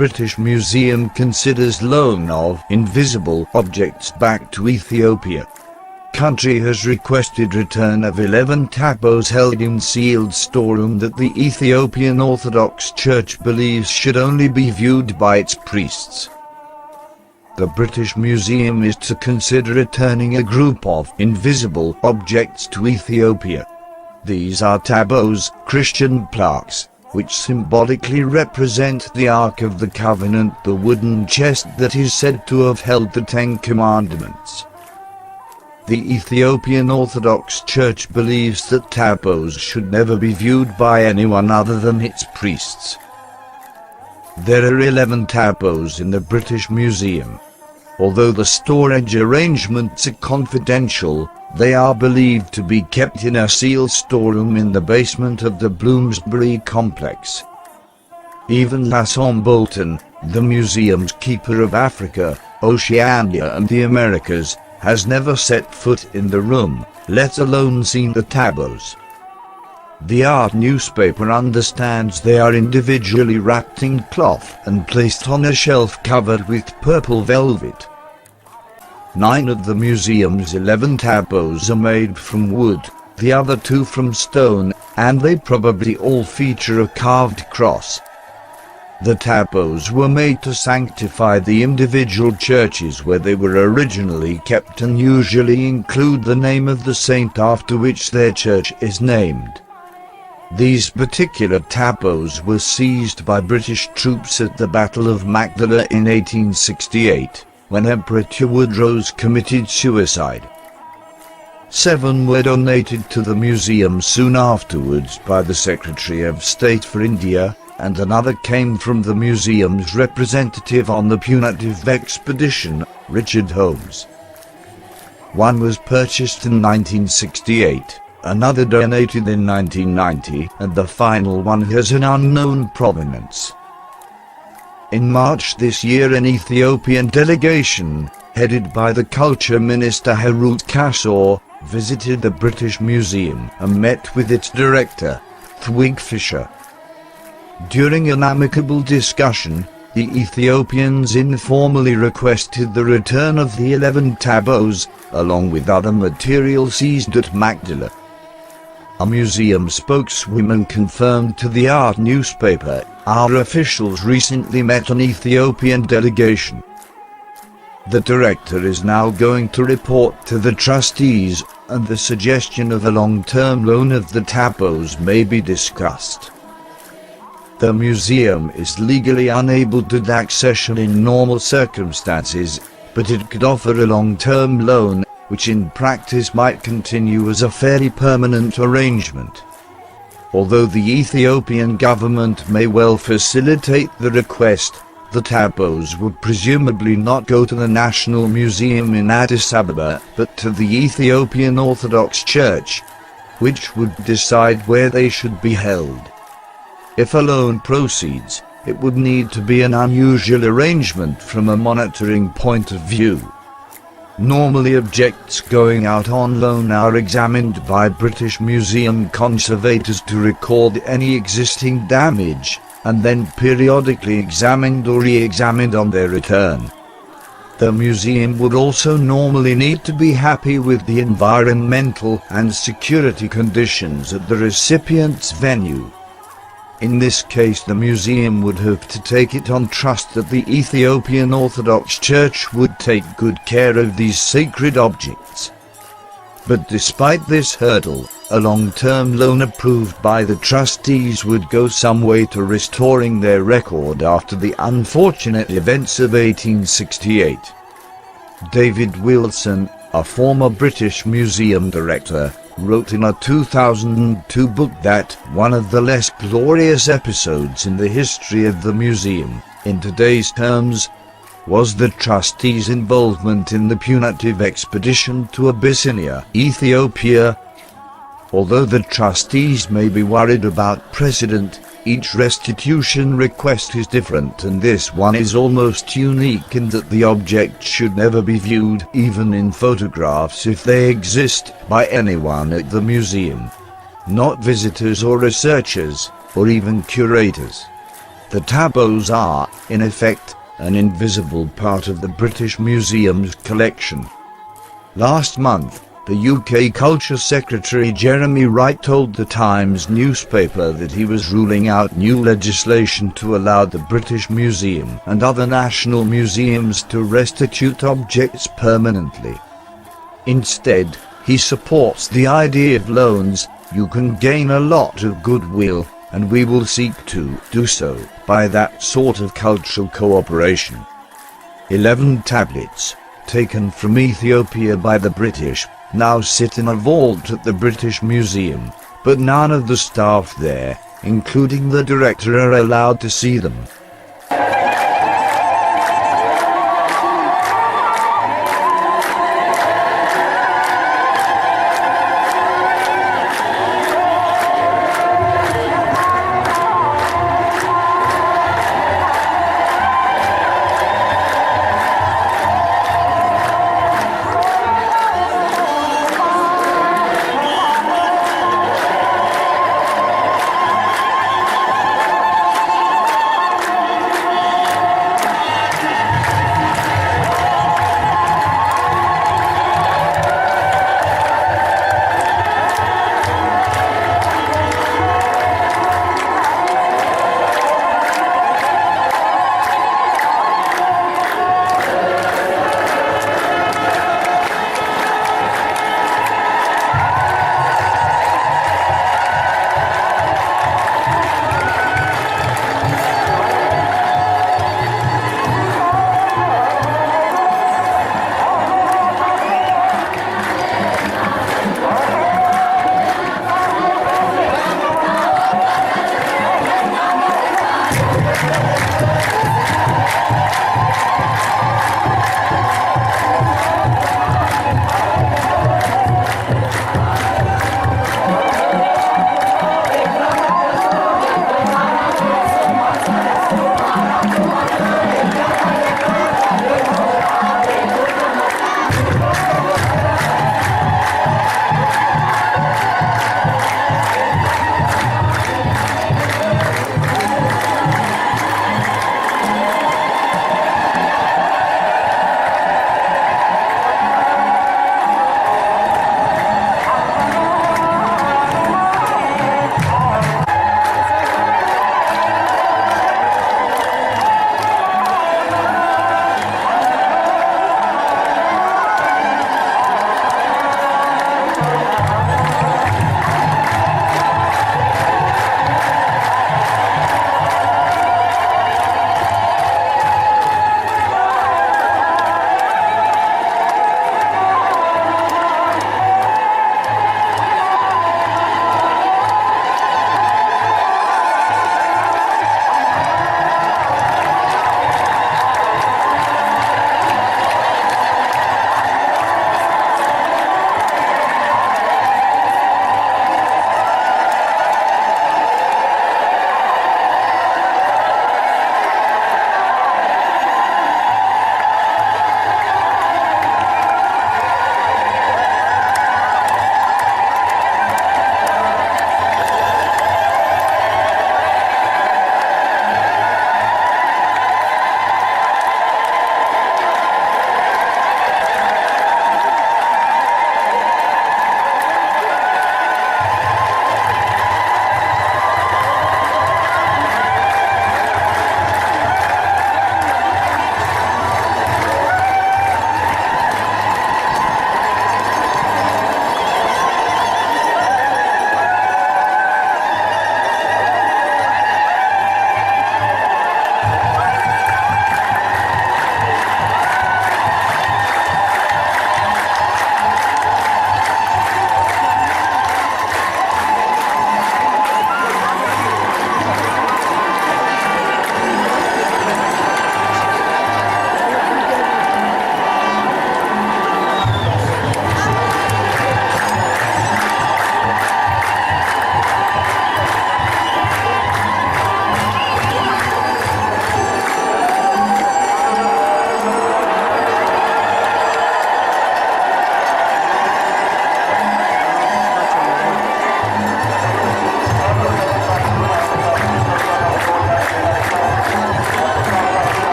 British Museum considers loan of invisible objects back to Ethiopia. Country has requested return of 11 tabos held in sealed storeroom that the Ethiopian Orthodox Church believes should only be viewed by its priests. The British Museum is to consider returning a group of invisible objects to Ethiopia. These are tabos, Christian plaques, which symbolically represent the Ark of the Covenant, the wooden chest that is said to have held the Ten Commandments. The Ethiopian Orthodox Church believes that tabos should never be viewed by anyone other than its priests. There are 11 tabos in the British Museum. Although the storage arrangements are confidential, they are believed to be kept in a sealed storeroom in the basement of the Bloomsbury complex. Even Axum Bolton, the museum's keeper of Africa, Oceania and the Americas, has never set foot in the room, let alone seen the tabos. The art newspaper understands they are individually wrapped in cloth and placed on a shelf covered with purple velvet. 9 of the museum's 11 tabos are made from wood, the other 2 from stone, and they probably all feature a carved cross. The tabos were made to sanctify the individual churches where they were originally kept and usually include the name of the saint after which their church is named. These particular tabos were seized by British troops at the Battle of Magdala in 1868, when Emperor Tewodros committed suicide. 7 were donated to the museum soon afterwards by the Secretary of State for India, and another came from the museum's representative on the punitive expedition, Richard Holmes. 1 was purchased in 1968, another donated in 1990, and the final one has an unknown provenance. In March this year, an Ethiopian delegation, headed by the Culture Minister Harut Kassor, visited the British Museum and met with its director, Thwig Fisher. During an amicable discussion, the Ethiopians informally requested the return of the 11 tabos, along with other material seized at Magdala. A museum spokeswoman confirmed to the art newspaper, "Our officials recently met an Ethiopian delegation. The director is now going to report to the trustees, and the suggestion of a long-term loan of the tabos may be discussed." The museum is legally unable to accession in normal circumstances, but it could offer a long-term loan, which in practice might continue as a fairly permanent arrangement. Although the Ethiopian government may well facilitate the request, the tabos would presumably not go to the National Museum in Addis Ababa, but to the Ethiopian Orthodox Church, which would decide where they should be held. If a loan proceeds, it would need to be an unusual arrangement from a monitoring point of view. Normally, objects going out on loan are examined by British Museum conservators to record any existing damage, and then periodically examined or re-examined on their return. The museum would also normally need to be happy with the environmental and security conditions at the recipient's venue. In this case, the museum would have to take it on trust that the Ethiopian Orthodox Church would take good care of these sacred objects. But despite this hurdle, a long-term loan approved by the trustees would go some way to restoring their record after the unfortunate events of 1868. David Wilson, a former British Museum director, wrote in a 2002 book that one of the less glorious episodes in the history of the museum, in today's terms, was the trustees' involvement in the punitive expedition to Abyssinia, Ethiopia. Although the trustees may be worried about precedent, each restitution request is different, and this one is almost unique in that the object should never be viewed, even in photographs if they exist, by anyone at the museum. Not visitors or researchers, or even curators. The tablets are, in effect, an invisible part of the British Museum's collection. Last month, the UK Culture Secretary Jeremy Wright told the Times newspaper that he was ruling out new legislation to allow the British Museum and other national museums to restitute objects permanently. Instead, he supports the idea of loans. You can gain a lot of goodwill, and we will seek to do so by that sort of cultural cooperation. 11 tablets, taken from Ethiopia by the British, now sit in a vault at the British Museum, but none of the staff there, including the director, are allowed to see them.